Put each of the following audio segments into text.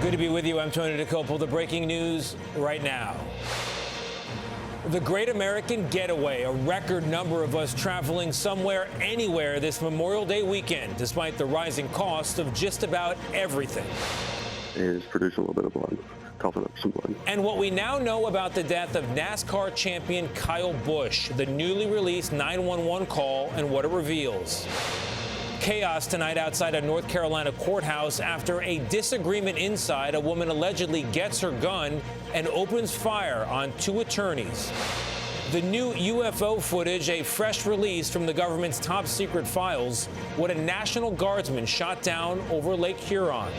Good to be with you. I'm Tony DeCopel. The breaking news right now. The Great American Getaway, a record number of us traveling somewhere, anywhere this Memorial Day weekend, despite the rising cost of just about everything. Is produce a little bit of blood, coughing up some blood. And what we now know about the death of NASCAR champion Kyle Busch, the newly released 911 call and what it reveals. Chaos tonight outside a North Carolina courthouse after a disagreement inside. A woman allegedly gets her gun and opens fire on two attorneys. The new UFO footage, a fresh release from the government's top secret files, what a National Guardsman shot down over Lake Huron.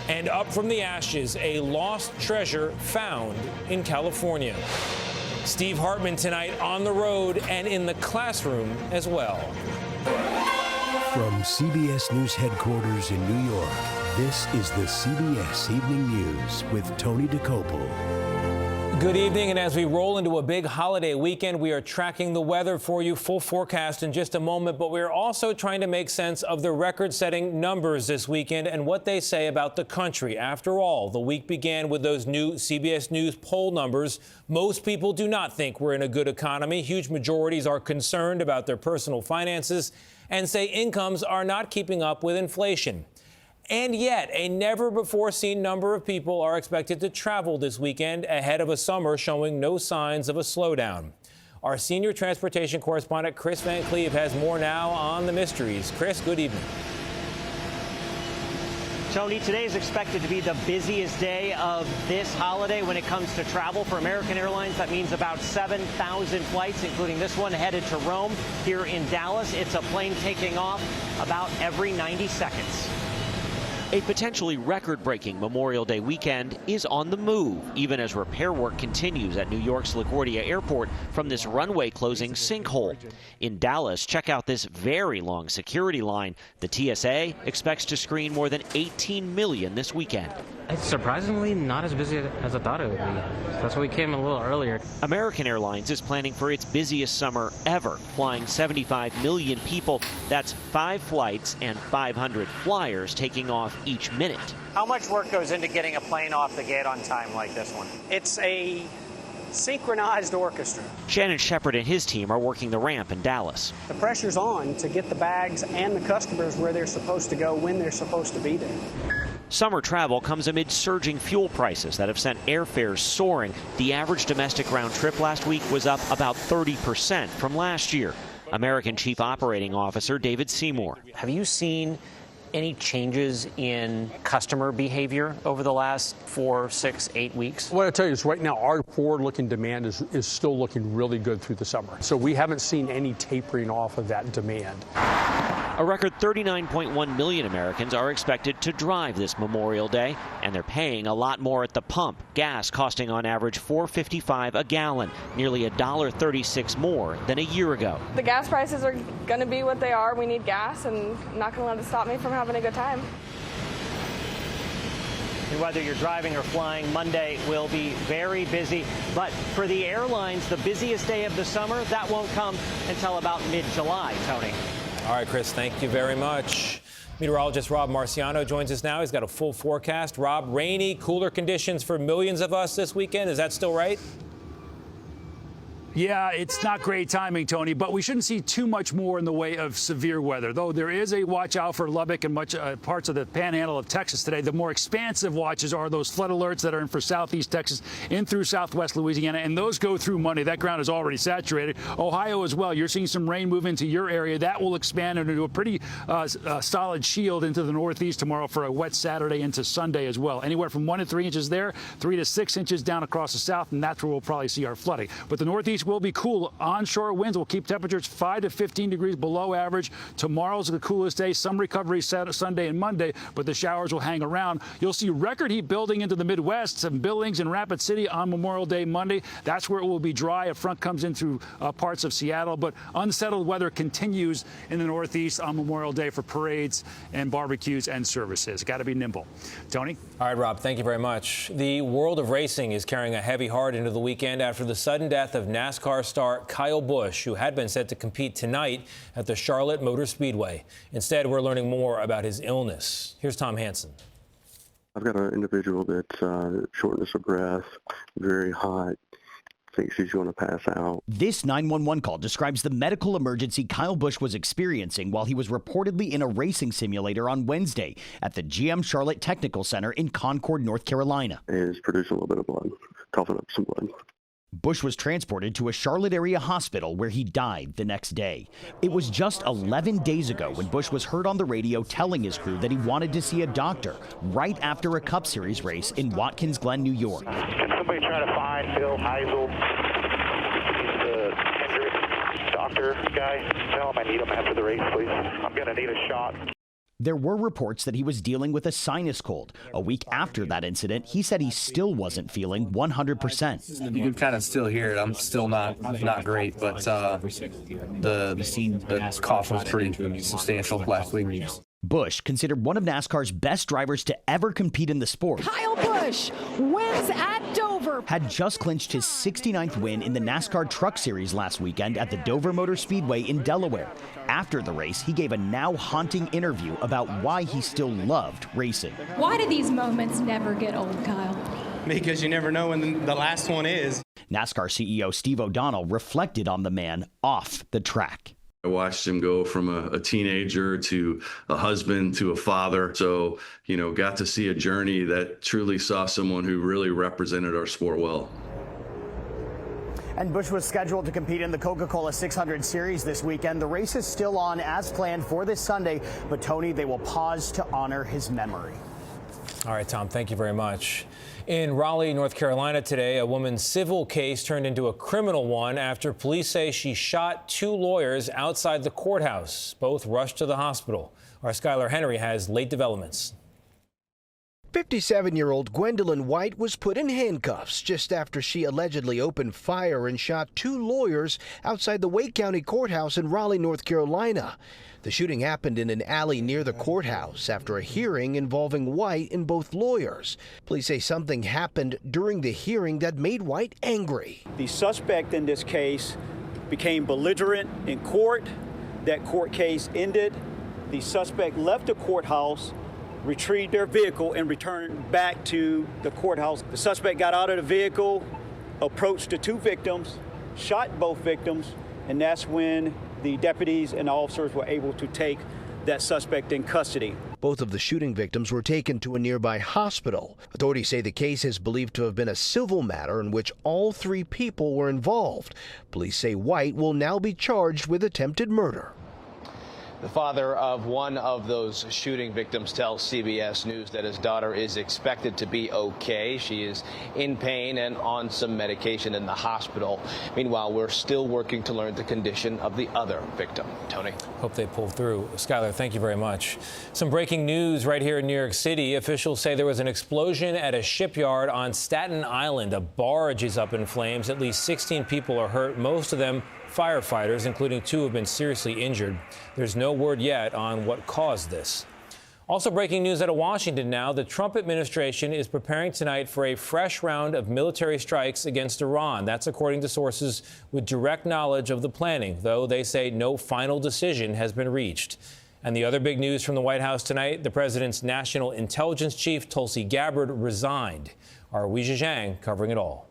And up from the ashes, a lost treasure found in California. Steve Hartman tonight on the road and in the classroom as well. From CBS News headquarters in New York, this is the CBS Evening News with Tony DeCopel. Good evening, and as we roll into a big holiday weekend, we are tracking the weather for you. Full forecast in just a moment, but we're also trying to make sense of the record-setting numbers this weekend and what they say about the country. After all, the week began with those new CBS News poll numbers. Most people do not think we're in a good economy. Huge majorities are concerned about their personal finances and say incomes are not keeping up with inflation. And yet, a never-before-seen number of people are expected to travel this weekend ahead of a summer showing no signs of a slowdown. Our senior transportation correspondent, Chris Van Cleve, has more now on the mysteries. Chris, good evening. Tony, today is expected to be the busiest day of this holiday when it comes to travel for American Airlines. That means about 7,000 flights, including this one headed to Rome here in Dallas. It's a plane taking off about every 90 seconds. A potentially record-breaking Memorial Day weekend is on the move, even as repair work continues at New York's LaGuardia Airport from this runway closing sinkhole. In Dallas, check out this very long security line. The TSA expects to screen more than 18 million this weekend. It's surprisingly not as busy as I thought it would be. That's why we came a little earlier. American Airlines is planning for its busiest summer ever, flying 75 million people. That's 5 flights and 500 flyers taking off each minute. How much work goes into getting a plane off the gate on time like this one? It's a synchronized orchestra. Shannon Shepard and his team are working the ramp in Dallas. The pressure's on to get the bags and the customers where they're supposed to go when they're supposed to be there. Summer travel comes amid surging fuel prices that have sent airfares soaring. The average domestic round trip last week was up about 30% from last year. American Chief Operating Officer David Seymour. Have you seen any changes in customer behavior over the last 4, 6, 8 weeks? What I tell you is right now our forward-looking demand is still looking really good through the summer. So we haven't seen any tapering off of that demand. A record 39.1 million Americans are expected to drive this Memorial Day, and they're paying a lot more at the pump. Gas costing on average $4.55 a gallon, nearly $1.36 more than a year ago. The gas prices are going to be what they are. We need gas, and I'm not going to let it stop me from having a good time. And whether you're driving or flying, Monday will be very busy. But for the airlines, the busiest day of the summer, that won't come until about mid-July, Tony. All right, Chris, thank you very much. Meteorologist Rob Marciano joins us now. He's got a full forecast. Rob, rainy, cooler conditions for millions of us this weekend. Is that still right? Yeah, it's not great timing, Tony, but we shouldn't see too much more in the way of severe weather, though there is a watch out for Lubbock and much parts of the panhandle of Texas today. The more expansive watches are those flood alerts that are in for southeast Texas in through southwest Louisiana, and those go through Monday. That ground is already saturated. Ohio as well. You're seeing some rain move into your area. That will expand into a pretty solid shield into the northeast tomorrow for a wet Saturday into Sunday as well. Anywhere from 1 to 3 inches there, 3 to 6 inches down across the south, and that's where we'll probably see our flooding. But the northeast will be cool. Onshore winds will keep temperatures 5 to 15 degrees below average. Tomorrow's the coolest day. Some recovery Sunday and Monday, but the showers will hang around. You'll see record heat building into the Midwest, some Billings and Rapid City on Memorial Day Monday. That's where it will be dry. A front comes in through parts of Seattle, but unsettled weather continues in the Northeast on Memorial Day for parades and barbecues and services. Got to be nimble. Tony? All right, Rob, thank you very much. The world of racing is carrying a heavy heart into the weekend after the sudden death of NASCAR star Kyle Busch, who had been set to compete tonight at the Charlotte Motor Speedway. Instead, we're learning more about his illness. Here's Tom Hansen. I've got an individual that's shortness of breath, very hot, thinks she's going to pass out. This 911 call describes the medical emergency Kyle Busch was experiencing while he was reportedly in a racing simulator on Wednesday at the GM Charlotte Technical Center in Concord, North Carolina. And is producing a little bit of blood, coughing up some blood. Busch was transported to a Charlotte area hospital where he died the next day. It was just 11 days ago when Busch was heard on the radio telling his crew that he wanted to see a doctor right after a Cup Series race in Watkins Glen, New York. Can somebody try to find Phil Heisel? He's the Hendrick doctor guy. Tell him I need him after the race, please. I'm going to need a shot. There were reports that he was dealing with a sinus cold. A week after that incident, he said he still wasn't feeling 100%. You can kind of still hear it. I'm still not great, but the cough was pretty substantial last week. Busch, considered one of NASCAR's best drivers to ever compete in the sport, Kyle Busch wins at Dover, had just clinched his 69th win in the NASCAR Truck Series last weekend at the Dover Motor Speedway in Delaware. After the race, he gave a now haunting interview about why he still loved racing. Why do these moments never get old, Kyle? Because you never know when the last one is. NASCAR CEO Steve O'Donnell reflected on the man off the track. I watched him go from a teenager to a husband to a father. So, got to see a journey that truly saw someone who really represented our sport well. And Busch was scheduled to compete in the Coca-Cola 600 Series this weekend. The race is still on as planned for this Sunday, but Tony, they will pause to honor his memory. All right, Tom, thank you very much. In Raleigh, North Carolina today, a woman's civil case turned into a criminal one after police say she shot 2 lawyers outside the courthouse. Both rushed to the hospital. Our Skylar Henry has late developments. 57-year-old Gwendolyn White was put in handcuffs just after she allegedly opened fire and shot 2 lawyers outside the Wake County Courthouse in Raleigh, North Carolina. The shooting happened in an alley near the courthouse after a hearing involving White and both lawyers. Police say something happened during the hearing that made White angry. The suspect in this case became belligerent in court. That court case ended. The suspect left the courthouse, retrieved their vehicle, and returned back to the courthouse. The suspect got out of the vehicle, approached the 2 victims, shot both victims, and that's when the deputies and officers were able to take that suspect in custody. Both of the shooting victims were taken to a nearby hospital. Authorities say the case is believed to have been a civil matter in which all 3 people were involved. Police say White will now be charged with attempted murder. The father of one of those shooting victims tells CBS News that his daughter is expected to be okay. She is in pain and on some medication in the hospital. Meanwhile, we're still working to learn the condition of the other victim. Tony. Hope they pull through. Skylar, thank you very much. Some breaking news right here in New York City. Officials say there was an explosion at a shipyard on Staten Island. A barge is up in flames. At least 16 people are hurt, most of them firefighters, including 2 have been seriously injured. There's no word yet on what caused this. Also breaking news out of Washington now, the Trump administration is preparing tonight for a fresh round of military strikes against Iran. That's according to sources with direct knowledge of the planning, though they say no final decision has been reached. And the other big news from the White House tonight, the president's national intelligence chief, Tulsi Gabbard, resigned. Our Weijia Zhang covering it all.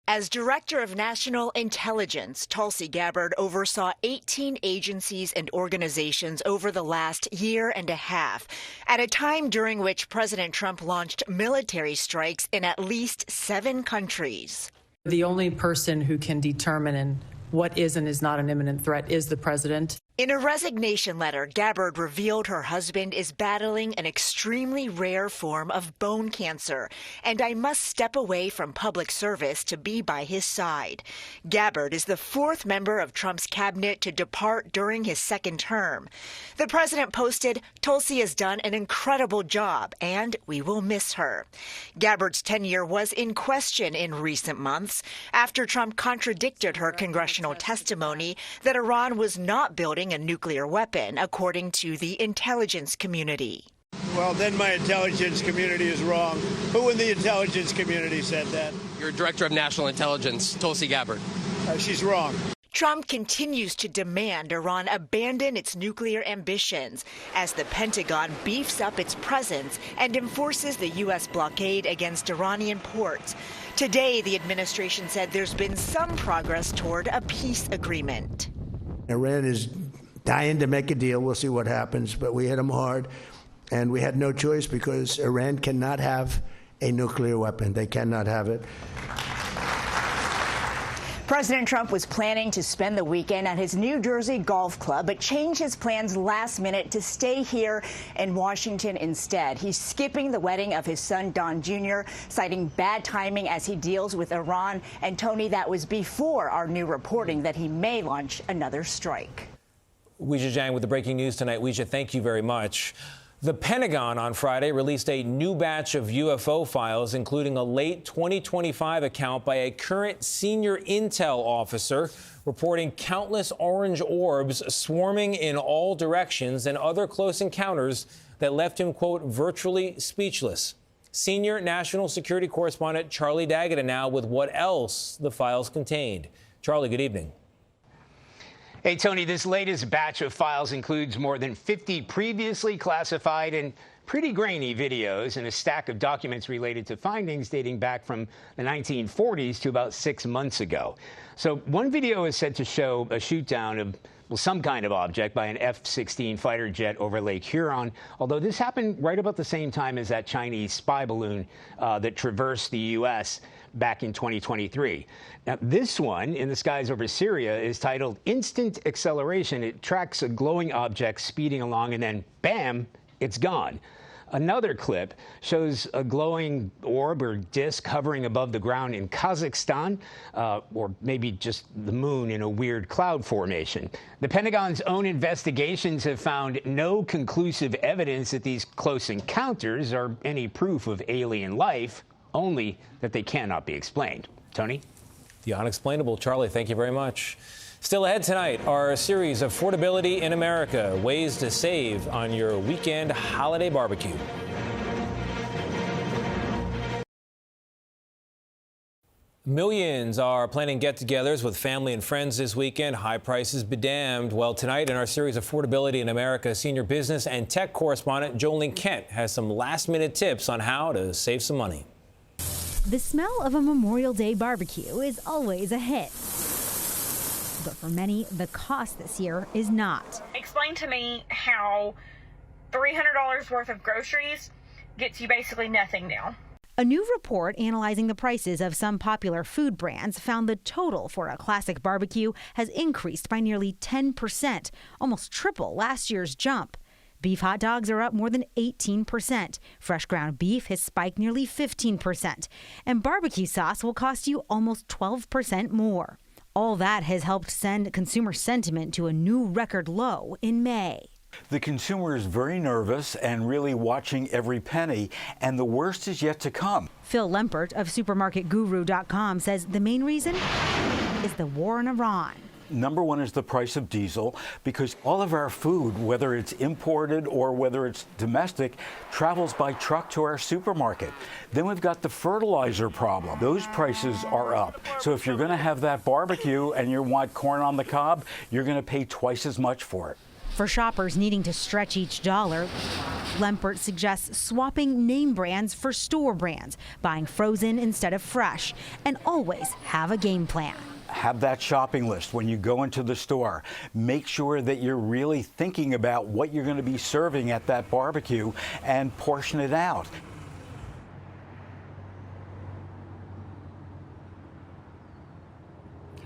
As Director of National Intelligence, Tulsi Gabbard oversaw 18 agencies and organizations over the last year and a half, at a time during which President Trump launched military strikes in at least 7 countries. The only person who can determine what is and is not an imminent threat is the president. In a resignation letter, Gabbard revealed her husband is battling an extremely rare form of bone cancer, and I must step away from public service to be by his side. Gabbard is the 4th member of Trump's cabinet to depart during his 2nd term. The president posted, "Tulsi has done an incredible job, and we will miss her." Gabbard's tenure was in question in recent months after Trump contradicted her congressional testimony that Iran was not building a nuclear weapon, according to the intelligence community. Well, then my intelligence community is wrong. Who in the intelligence community said that? Your Director of National Intelligence, Tulsi Gabbard. She's wrong. Trump continues to demand Iran abandon its nuclear ambitions as the Pentagon beefs up its presence and enforces the U.S. blockade against Iranian ports. Today, the administration said there's been some progress toward a peace agreement. Iran is dying to make a deal. We'll see what happens, but we hit them hard, and we had no choice because Iran cannot have a nuclear weapon. They cannot have it. President Trump was planning to spend the weekend at his New Jersey golf club, but changed his plans last minute to stay here in Washington instead. He's skipping the wedding of his son, Don Jr., citing bad timing as he deals with Iran. And, Tony, that was before our new reporting that he may launch another strike. Weijia Jiang with the breaking news tonight. Weijia, thank you very much. The Pentagon on Friday released a new batch of UFO files, including a late 2025 account by a current senior intel officer reporting countless orange orbs swarming in all directions and other close encounters that left him, quote, virtually speechless. Senior national security correspondent Charlie D'Agata now with what else the files contained. Charlie, good evening. Hey, Tony, this latest batch of files includes more than 50 previously classified and pretty grainy videos and a stack of documents related to findings dating back from the 1940s to about 6 months ago. So one video is said to show a shoot down of some kind of object by an F-16 fighter jet over Lake Huron, although this happened right about the same time as that Chinese spy balloon that traversed the U.S. back in 2023. Now, this one in the skies over Syria is titled Instant Acceleration. It tracks a glowing object speeding along and then, bam, it's gone. Another clip shows a glowing orb or disk hovering above the ground in Kazakhstan, or maybe just the moon in a weird cloud formation. The Pentagon's own investigations have found no conclusive evidence that these close encounters are any proof of alien life, only that they cannot be explained. Tony? The unexplainable. Charlie, thank you very much. Still ahead tonight, our series of affordability in America, ways to save on your weekend holiday barbecue. Millions are planning get-togethers with family and friends this weekend. High prices be damned. Well, tonight in our series Affordability in America, senior business and tech correspondent Jolene Kent has some last-minute tips on how to save some money. The smell of a Memorial Day barbecue is always a hit. But for many, the cost this year is not. Explain to me how $300 worth of groceries gets you basically nothing now. A new report analyzing the prices of some popular food brands found the total for a classic barbecue has increased by nearly 10%, almost triple last year's jump. Beef hot dogs are up more than 18%. Fresh ground beef has spiked nearly 15%. And barbecue sauce will cost you almost 12% more. All that has helped send consumer sentiment to a new record low in May. The consumer is very nervous and really watching every penny, and the worst is yet to come. Phil Lempert of SupermarketGuru.com says the main reason is the war in Iran. Number one is the price of diesel, because all of our food, whether it's imported or whether it's domestic, travels by truck to our supermarket. Then we've got the fertilizer problem. Those prices are up. So if you're going to have that barbecue and you want corn on the cob, you're going to pay twice as much for it. For shoppers needing to stretch each dollar, Lempert suggests swapping name brands for store brands, buying frozen instead of fresh, and always have a game plan. Have that shopping list when you go into the store. Make sure that you're really thinking about what you're going to be serving at that barbecue and portion it out.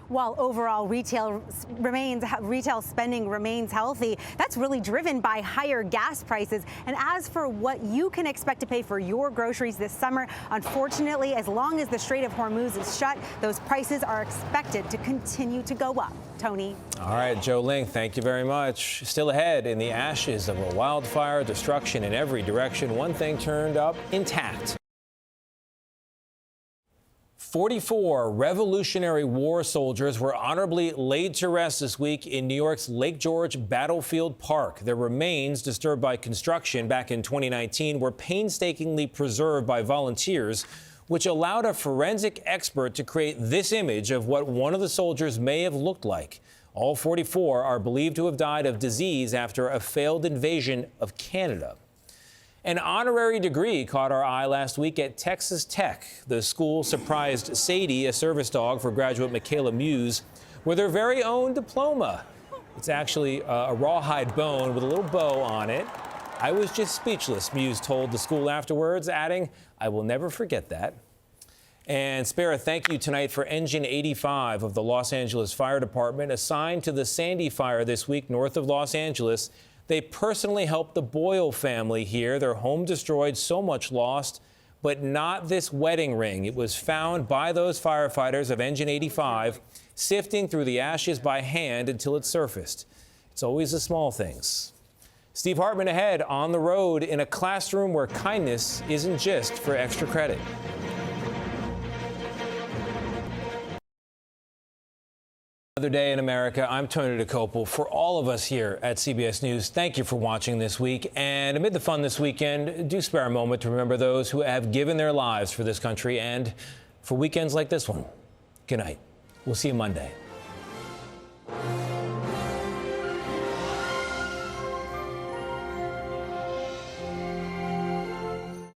While overall retail spending remains healthy, that's really driven by higher gas prices. And as for what you can expect to pay for your groceries this summer, unfortunately, as long as the Strait of Hormuz is shut, those prices are expected to continue to go up. Tony. All right, Jolene, thank you very much. Still ahead, in the ashes of a wildfire, destruction in every direction, one thing turned up intact. 44 Revolutionary War soldiers were honorably laid to rest this week in New York's Lake George Battlefield Park. Their remains, disturbed by construction back in 2019, were painstakingly preserved by volunteers which allowed a forensic expert to create this image of what one of the soldiers may have looked like. All 44 are believed to have died of disease after a failed invasion of Canada. An honorary degree caught our eye last week at Texas Tech. The school surprised Sadie, a service dog for graduate Michaela Muse, with her very own diploma. It's actually a rawhide bone with a little bow on it. I was just speechless, Muse told the school afterwards, adding, "I will never forget that." And spare a thank you tonight for Engine 85 of the Los Angeles Fire Department, assigned to the Sandy fire this week north of Los Angeles. They personally helped the Boyle family here. Their home destroyed, so much lost, but not this wedding ring. It was found by those firefighters of Engine 85, sifting through the ashes by hand until it surfaced. It's always the small things. Steve Hartman ahead on the road in a classroom where kindness isn't just for extra credit. Another day in America. I'm Tony DeCopel. For all of us here at CBS News, thank you for watching this week. And amid the fun this weekend, do spare a moment to remember those who have given their lives for this country and for weekends like this one. Good night. We'll see you Monday.